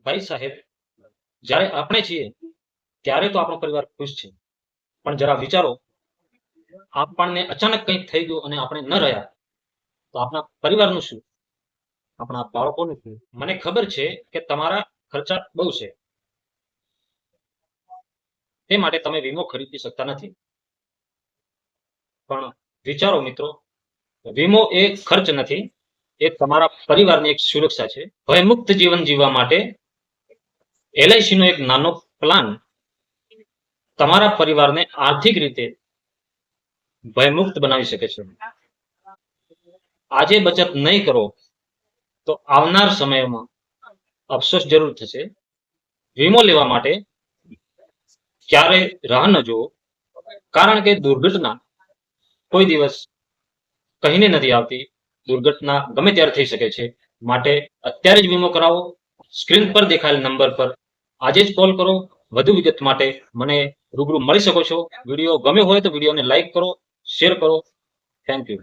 ભાઈ સાહેબ, જ્યારે આપણે છીએ ત્યારે તો આપણો પરિવાર ખુશ છે, પણ જરા વિચારો, આપણને અચાનક કંઈક થઈ ગયું અને આપણે ન રહ્યા તો આપણા પરિવારનું શું, આપણા બાળકોનું શું? મને ખબર છે કે તમારા ખર્ચા બહુ છે, તે માટે તમે વીમો ખરીદી શકતા નથી. પણ વિચારો મિત્રો, વીમો એ ખર્ચ નથી, એ તમારા પરિવારની એક સુરક્ષા છે. ભયમુક્ત જીવન જીવવા માટે એલઆઈસી નો એક નાનો પ્લાન તમારા પરિવારને આર્થિક રીતે ભયમુક્ત બનાવી શકે છે. આજે બચત નહીં કરો તો આવનાર સમયમાં અફસોસ જરૂર થશે. વીમો લેવા માટે ક્યારેય રાહ ન જુઓ, કારણ કે દુર્ઘટના કોઈ દિવસ કહીને નથી આવતી. દુર્ઘટના ગમે ત્યારે થઈ શકે છે. માટે અત્યારે જ વીમો કરાવો. સ્ક્રીન પર દેખાયેલ નંબર પર આજે જ કોલ કરો. વધુ વિગત માટે મને રૂબરૂ મળી શકો છો. વિડીયો ગમ્યો હોય તો વિડીયોને લાઈક કરો, શેર કરો. Thank you.